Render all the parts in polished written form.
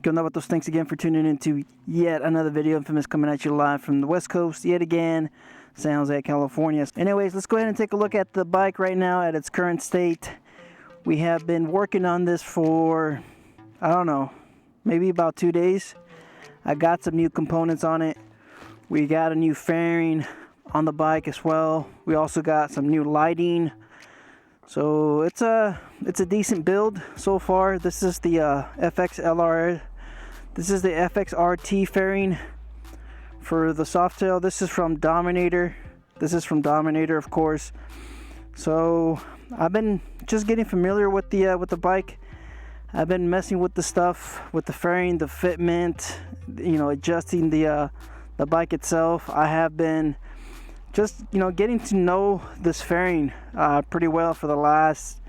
Good. Thanks again for tuning into yet another video. Infamous coming at you live from the West Coast yet again, San Jose, California. Anyways, let's go ahead and take a look at the bike right now at its current state. We have been working on this for, I don't know, maybe about 2 days. I got some new components on it. We got a new fairing on the bike as well. We also got some new lighting. So it's a decent build so far. This is the FXRT fairing for the Softail. This is from Dominator. Of course. So I've been just getting familiar with the bike. I've been messing with the stuff, with the fairing, the fitment, adjusting the bike itself. I have been just getting to know this fairing pretty well for the last,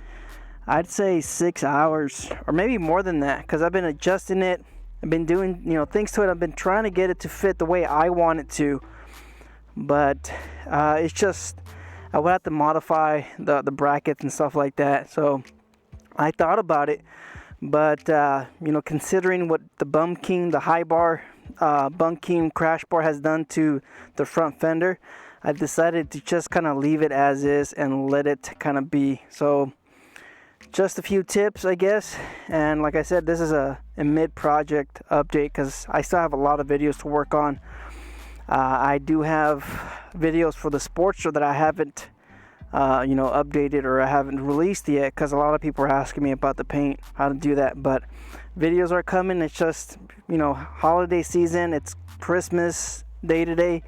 I'd say, 6 hours or maybe more than that, because I've been adjusting it. I've been doing things to it. I've been trying to get it to fit the way I want it to, but it's just I would have to modify the brackets and stuff like that. So I thought about it, but considering what the high bar bunking crash bar has done to the front fender, I decided to just kind of leave it as is and let it kind of be. So just a few tips, I guess. And like I said, this is a mid-project update because I still have a lot of videos to work on. I do have videos for the Sportster that I haven't updated or I haven't released yet, because a lot of people are asking me about the paint, how to do that. But videos are coming. It's just holiday season. It's Christmas day today.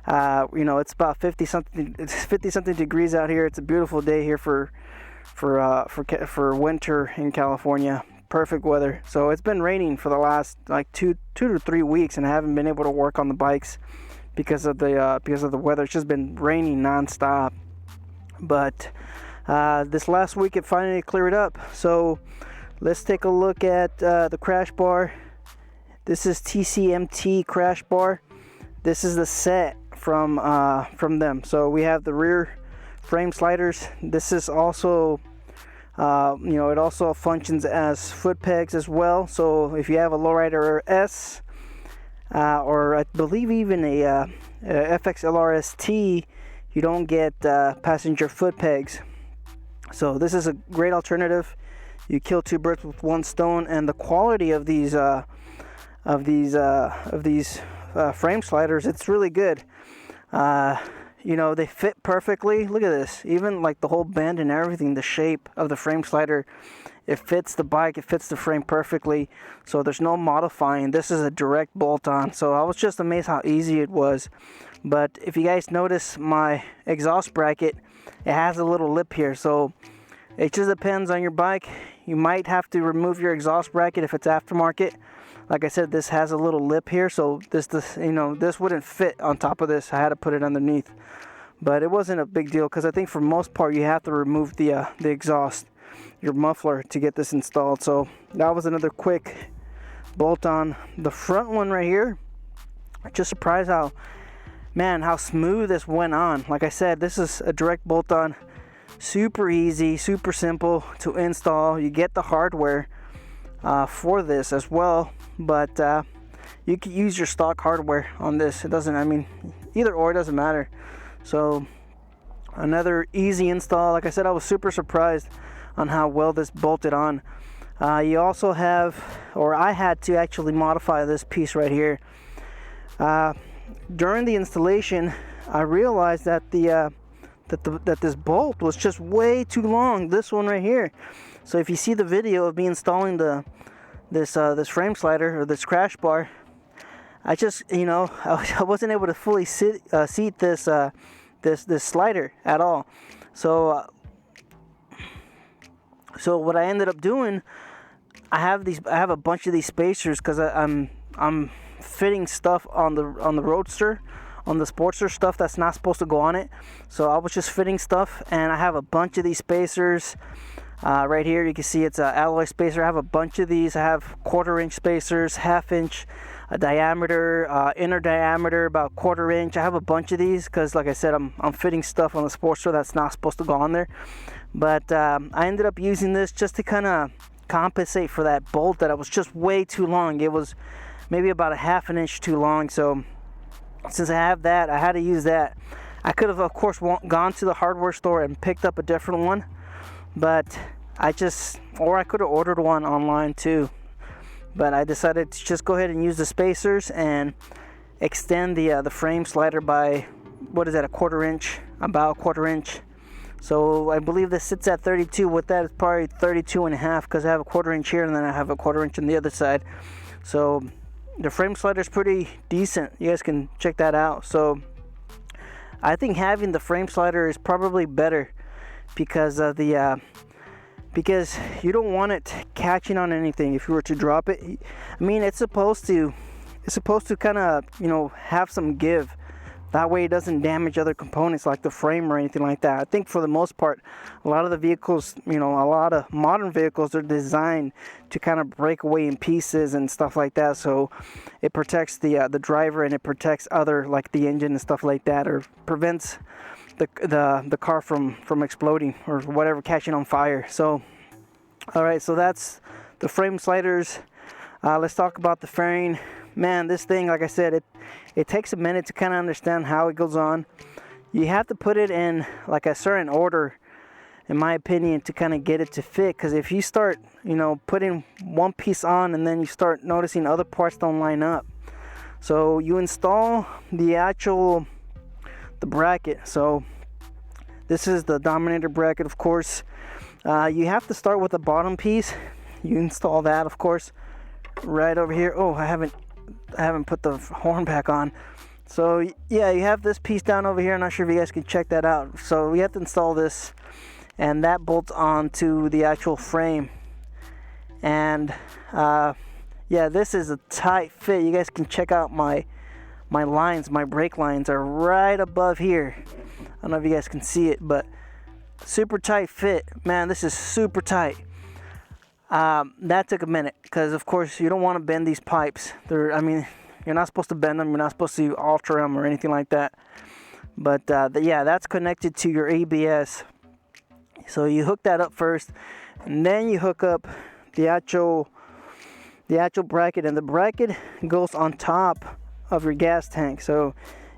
It's about 50 something degrees out here. It's a beautiful day here for winter in California. Perfect weather. So it's been raining for the last like two to 3 weeks, and I haven't been able to work on the bikes because of the weather. It's just been raining nonstop. But this last week it finally cleared up. So let's take a look at the crash bar. This is TCMT crash bar. This is the set from them. So we have the rear frame sliders. This is also it also functions as foot pegs as well. So if you have a lowrider S or I believe even a FXLRST, you don't get passenger foot pegs. So this is a great alternative. You kill two birds with one stone, and the quality of these frame sliders, it's really good. They fit perfectly. Look at this. Even like the whole bend and everything, the shape of the frame slider, it fits the bike, it fits the frame perfectly. So there's no modifying. This is a direct bolt on. So I was just amazed how easy it was. But if you guys notice, my exhaust bracket, it has a little lip here. So it just depends on your bike. You might have to remove your exhaust bracket if it's aftermarket. Like I said, this has a little lip here, so this wouldn't fit on top of this. I had to put it underneath, but it wasn't a big deal because I think for most part you have to remove the exhaust, your muffler, to get this installed. So that was another quick bolt on. The front one right here, just surprised how smooth this went on. Like I said, this is a direct bolt on, super easy, super simple to install. You get the hardware for this as well, but you can use your stock hardware on this. It doesn't, either or, it doesn't matter. So another easy install. Like I said, I was super surprised on how well this bolted on. You also have, or I had to actually modify this piece right here. During the installation, I realized that that this bolt was just way too long. This one right here. So if you see the video of me installing this frame slider or this crash bar, I just I wasn't able to fully seat this slider at all. So what I ended up doing, I have a bunch of these spacers because I'm fitting stuff on the Roadster, on the Sportster, stuff that's not supposed to go on it. So I was just fitting stuff, and I have a bunch of these spacers. Right here you can see it's an alloy spacer. I have a bunch of these. I have 1/4 inch spacers, 1/2 inch diameter, inner diameter about 1/4 inch. I have a bunch of these because, like I said, I'm fitting stuff on the Sportster that's not supposed to go on there. But I ended up using this just to kind of compensate for that bolt that was just way too long. It was maybe about a half an inch too long. So since I have that, I had to use that. I could have, of course, gone to the hardware store and picked up a different one, but I could have ordered one online too. But I decided to just go ahead and use the spacers and extend the frame slider by, what is that, about a quarter inch. So I believe this sits at 32. With that, it's probably 32 and a half, because I have a quarter inch here and then I have a quarter inch on the other side. So the frame slider is pretty decent. You guys can check that out. So I think having the frame slider is probably better because of the because you don't want it catching on anything if you were to drop it. I mean, it's supposed to kind of, you know, have some give. That way it doesn't damage other components like the frame or anything like that. I think for the most part, a lot of the vehicles, you know, a lot of modern vehicles are designed to kind of break away in pieces and stuff like that. So it protects the driver, and it protects other, like the engine and stuff like that, or prevents the car from exploding or whatever, catching on fire. So all right, so that's the frame sliders. Let's talk about the fairing. Man, this thing, like I said, it takes a minute to kind of understand how it goes on. You have to put it in like a certain order, in my opinion, to kind of get it to fit. Because if you start, you know, putting one piece on and then you start noticing other parts don't line up. So you install the bracket. So this is the Dominator bracket, of course. You have to start with the bottom piece. You install that, of course, right over here. Oh, I haven't put the horn back on. So yeah, you have this piece down over here. I'm not sure if you guys can check that out. So we have to install this, and that bolts onto the actual frame. And yeah, this is a tight fit. You guys can check out my lines. My brake lines are right above here. I don't know if you guys can see it, but super tight fit. Man, this is super tight. That took a minute, because of course you don't want to bend these pipes. I mean, you're not supposed to bend them. You're not supposed to alter them or anything like that. But yeah, that's connected to your ABS. So you hook that up first, and then you hook up the actual bracket, and the bracket goes on top of your gas tank. So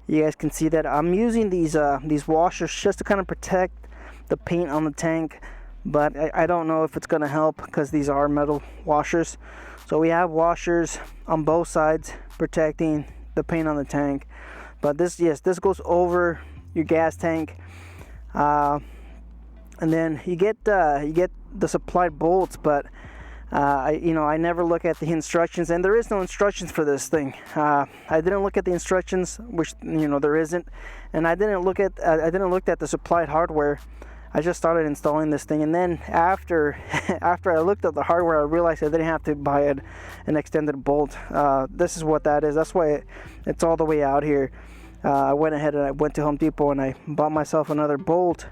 you guys can see that I'm using these washers just to kind of protect the paint on the tank. But I don't know if it's going to help, because these are metal washers. So we have washers on both sides protecting the paint on the tank. But this goes over your gas tank, and then you get the supplied bolts. But I never look at the instructions, and there is no instructions for this thing. I didn't look at the instructions, which, you know, there isn't, and I didn't look at the supplied hardware. I just started installing this thing, and then after I looked at the hardware, I realized I didn't have to buy an extended bolt. This is what that is. That's why it's all the way out here. I went ahead and I went to Home Depot and I bought myself another bolt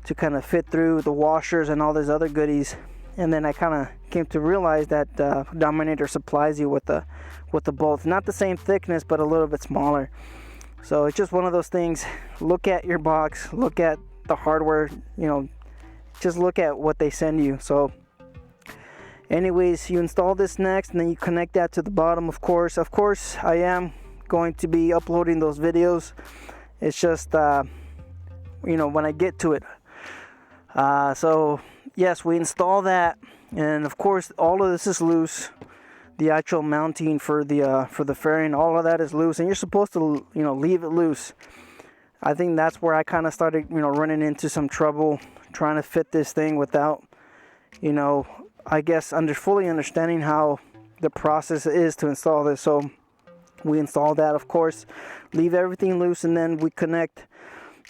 to kind of fit through the washers and all these other goodies. And then I kind of came to realize that Dominator supplies you with the bolts, not the same thickness, but a little bit smaller. So it's just one of those things. Look at your box. Look at the hardware, you know, just look at what they send you. So anyways, you install this next, and then you connect that to the bottom. Of course I am going to be uploading those videos. It's just you know, when I get to it. So yes, we install that, and of course all of this is loose. The actual mounting for the fairing, all of that is loose, and you're supposed to, you know, leave it loose. I think that's where I kind of started, you know, running into some trouble trying to fit this thing without, you know, I guess fully understanding how the process is to install this. So we install that, of course, leave everything loose, and then we connect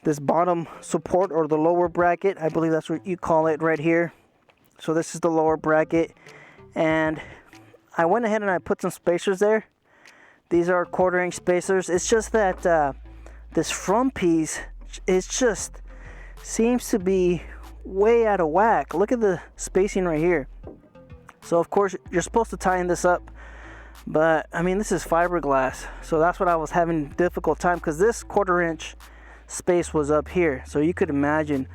this bottom support, or the lower bracket. I believe that's what you call it right here. So this is the lower bracket, and I went ahead and I put some spacers there. These are 1/4 inch spacers. It's just that this front piece, it just seems to be way out of whack. Look at the spacing right here. So of course you're supposed to tighten this up, but I mean, this is fiberglass, so that's what I was having difficult time, because this 1/4 inch space was up here. So you could imagine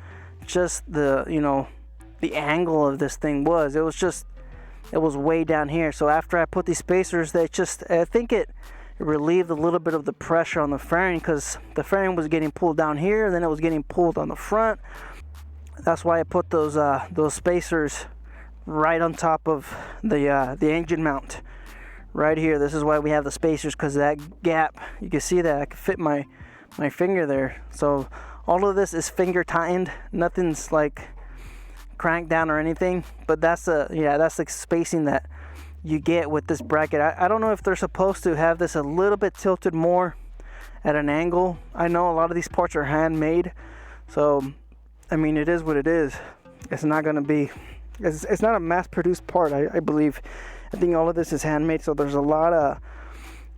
just the, you know, the angle of this thing was. It was just it was way down here. So after I put these spacers, they just, I think it relieved a little bit of the pressure on the fairing, because the fairing was getting pulled down here, and then it was getting pulled on the front. That's why I put those spacers right on top of the engine mount right here. This is why we have the spacers, because that gap, you can see that I can fit my finger there. So all of this is finger tightened, nothing's like cranked down or anything, but that's the spacing that you get with this bracket. I don't know if they're supposed to have this a little bit tilted more at an angle. I know a lot of these parts are handmade, so I mean, it is what it is. It's not gonna be, it's not a mass-produced part, I believe. I think all of this is handmade, so there's a lot of,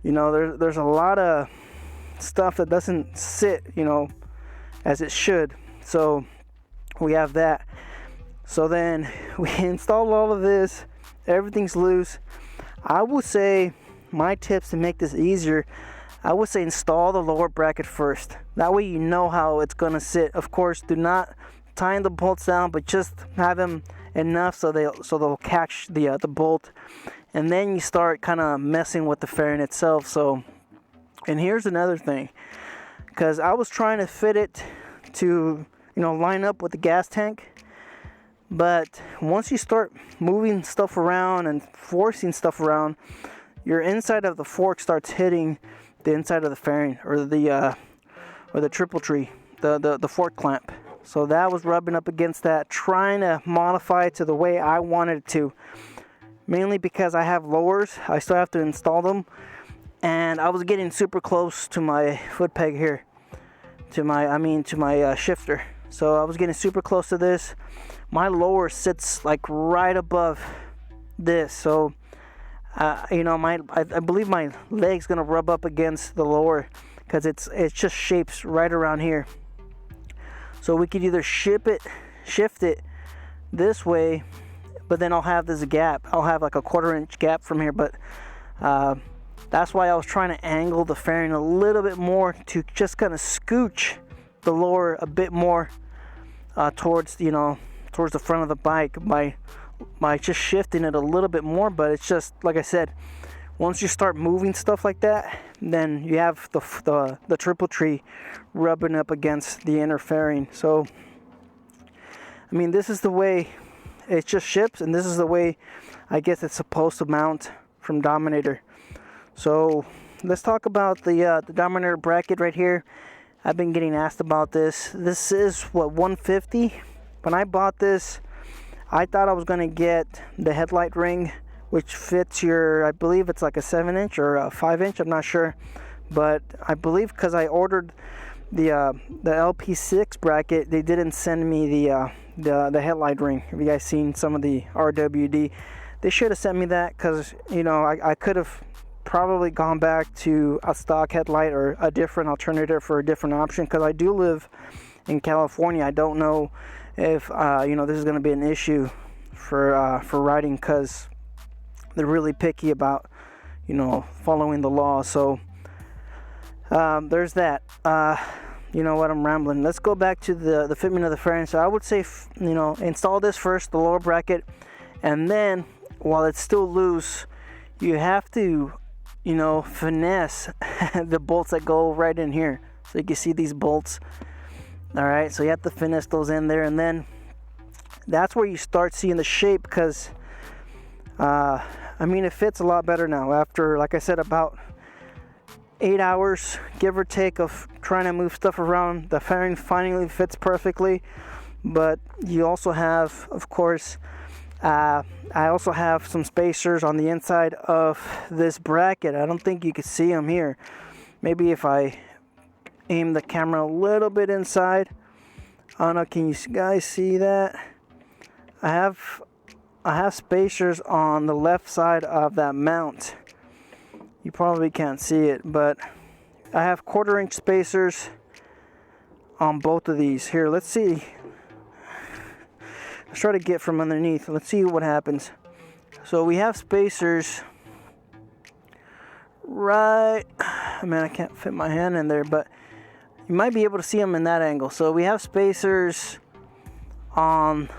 there's a lot of stuff that doesn't sit, as it should. So we have that. So then we installed all of this. Everything's loose. I would say my tips to make this easier, I would say install the lower bracket first. That way you know how it's gonna sit. Of course, do not tie the bolts down, but just have them enough so they'll catch the bolt, and then you start kind of messing with the fairing itself. So, and here's another thing, because I was trying to fit it to line up with the gas tank, but once you start moving stuff around and forcing stuff around, your inside of the fork starts hitting the inside of the fairing, or the triple tree, the fork clamp. So that was rubbing up against that, trying to modify it to the way I wanted it to. Mainly because I have lowers, I still have to install them, and I was getting super close to my foot peg here, to my shifter. So I was getting super close to this. My lower sits like right above this, so I believe my leg's gonna rub up against the lower, because it just shapes right around here. So we could either shift it this way, but then I'll have this gap. I'll have like a 1/4 inch gap from here, but that's why I was trying to angle the fairing a little bit more to just kind of scooch the lower a bit more towards the front of the bike by just shifting it a little bit more. But it's just like I said, once you start moving stuff like that, then you have the triple tree rubbing up against the inner fairing. So I mean, this is the way it just ships, and this is the way I guess it's supposed to mount from Dominator. So let's talk about the Dominator bracket right here. I've been getting asked about this. This is what, 150. When I bought this, I thought I was gonna get the headlight ring, which fits your, I believe it's like a 7-inch or a 5-inch, I'm not sure, but I believe because I ordered the LP6 bracket, they didn't send me the headlight ring. Have you guys seen some of the RWD? They should have sent me that, because I could have probably gone back to a stock headlight or a different alternative for a different option, because I do live in California. I don't know if this is going to be an issue for riding, because they're really picky about following the law. So there's that. You know what, I'm rambling. Let's go back to the fitment of the fairing. So I would say install this first, the lower bracket, and then while it's still loose, you have to finesse the bolts that go right in here. So you can see these bolts. All right, so you have to finesse those in there, and then that's where you start seeing the shape, because it fits a lot better now after, like I said, about 8 hours, give or take, of trying to move stuff around. The fairing finally fits perfectly. But you also have, of course, I also have some spacers on the inside of this bracket. I don't think you can see them here. Maybe if I aim the camera a little bit inside. I don't know, can you guys see that? I have spacers on the left side of that mount. You probably can't see it, but I have 1/4 inch spacers on both of these. Here, let's see. Let's try to get from underneath. Let's see what happens. So we have spacers right, I can't fit my hand in there, but you might be able to see them in that angle. So we have spacers on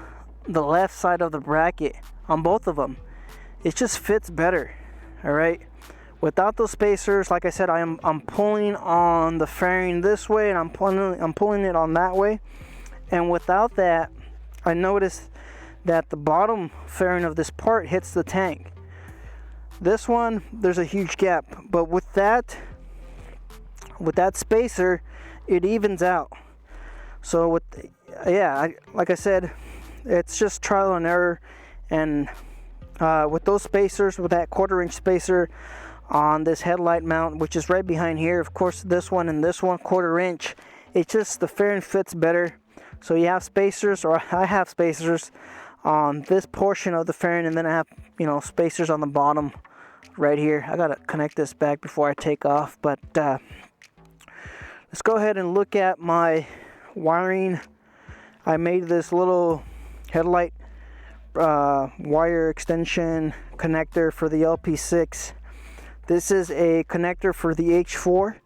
the left side of the bracket on both of them. it just fits better. All right, without those spacers, like I said, I'm pulling on the fairing this way, and I'm pulling it on that way. And without that, I noticed that the bottom fairing of this part hits the tank. This one, there's a huge gap, but with that spacer, it evens out. So like I said, it's just trial and error. And with those spacers, with that 1/4 inch spacer on this headlight mount, which is right behind here, of course this one and this one 1/4 inch, it's just the fairing fits better. So you have spacers, or I have spacers on this portion of the fairing, and then I have, you know, spacers on the bottom right here. I gotta connect this back before I take off, but let's go ahead and look at my wiring. I made this little headlight wire extension connector for the LP6. This is a connector for the H4,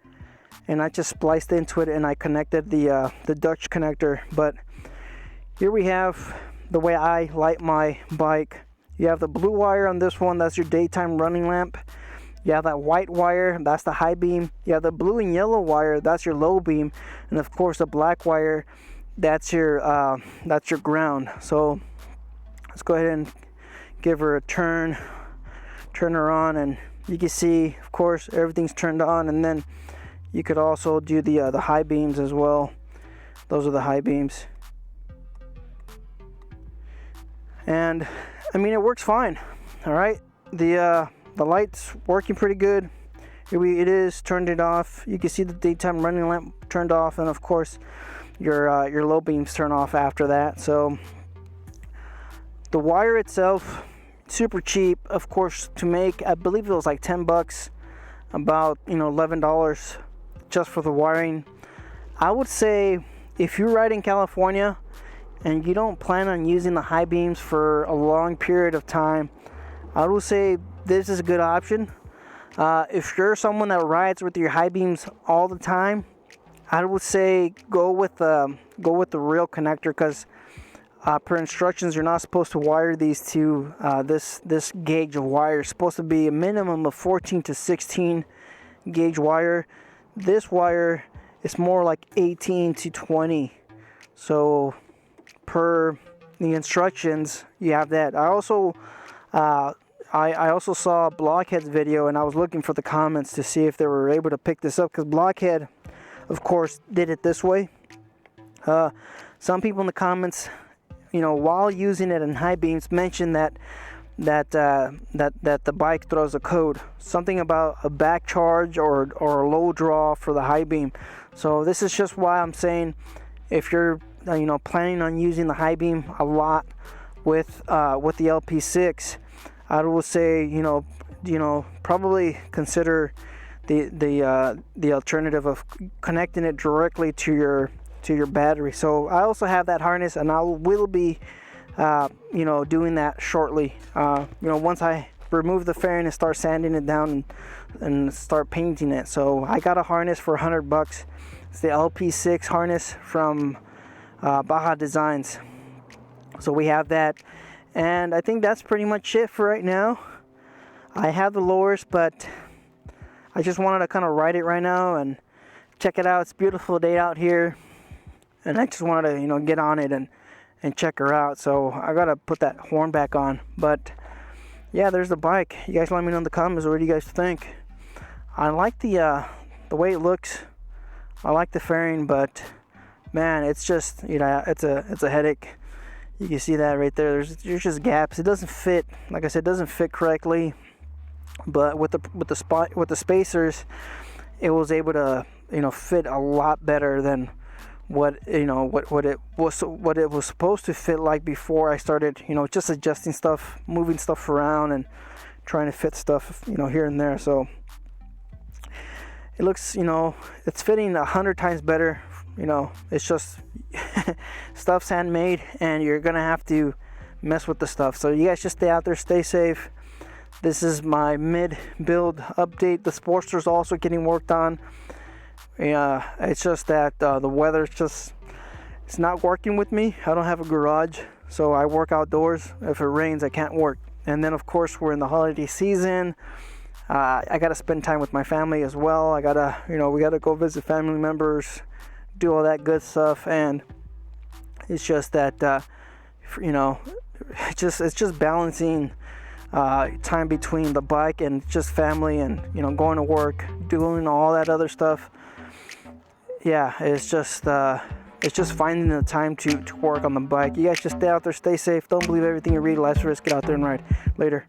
and I just spliced into it and I connected the Dutch connector. But here we have the way I light my bike. You have the blue wire on this one, that's your daytime running lamp. You have that white wire, that's the high beam. You have the blue and yellow wire, that's your low beam. And of course the black wire, that's your ground. So let's go ahead and give her a turn her on, and you can see, of course, everything's turned on. And then you could also do the high beams as well. Those are the high beams. And I mean, it works fine. All right, the light's working pretty good. Here it is, turned it off. You can see the daytime running lamp turned off, and of course your low beams turn off after that. So the wire itself, super cheap, of course, to make. I believe it was like 10 bucks, about, you know, $11 just for the wiring. I would say if you're riding California and you don't plan on using the high beams for a long period of time, I would say this is a good option. If you're someone that rides with your high beams all the time, I would say go with the real connector, because per instructions, you're not supposed to wire these to this gauge of wire. It's supposed to be a minimum of 14 to 16 gauge wire. This wire is more like 18 to 20. So per the instructions, you have that. I also saw Blockhead's video, and I was looking for the comments to see if they were able to pick this up, because Blockhead, of course, did it this way. Some people in the comments, you know, while using it in high beams, mentioned that the bike throws a code, something about a back charge or a low draw for the high beam. So this is just why I'm saying, if you're planning on using the high beam a lot with the LP6, I would say probably consider the alternative of connecting it directly to your battery. So I also have that harness, and I will be doing that shortly. Once I remove the fairing and start sanding it down and start painting it. So I got a harness for $100. It's the LP6 harness from Baja Designs. So we have that, and I think that's pretty much it for right now. I have the lowers, but I just wanted to kind of ride it right now and check it out. It's a beautiful day out here, and I just wanted to get on it and check her out. So I gotta put that horn back on. But yeah, there's the bike. You guys let me know in the comments, what do you guys think? I like the way it looks. I like the fairing, but man, it's just it's a headache. You can see that right there. There's just gaps. It doesn't fit. Like I said, it doesn't fit correctly. But with the spacers, it was able to fit a lot better than what it was supposed to fit like before I started just adjusting stuff, moving stuff around, and trying to fit stuff here and there. So it looks it's fitting 100 times better. It's just stuff's handmade, and you're gonna have to mess with the stuff. So you guys just stay out there, stay safe. This is my mid-build update. The Sportster is also getting worked on. Yeah, it's just that the weather's it's not working with me. I don't have a garage, so I work outdoors. If it rains, I can't work, And then of course we're in the holiday season. I gotta spend time with my family as well. I gotta, we gotta go visit family members, do all that good stuff. And it's just that, it's just balancing time between the bike and just family, and going to work, doing all that other stuff. Yeah, it's just finding the time to work on the bike. You guys just stay out there, stay safe, don't believe everything you read, life's a risk, get out there and ride. Later.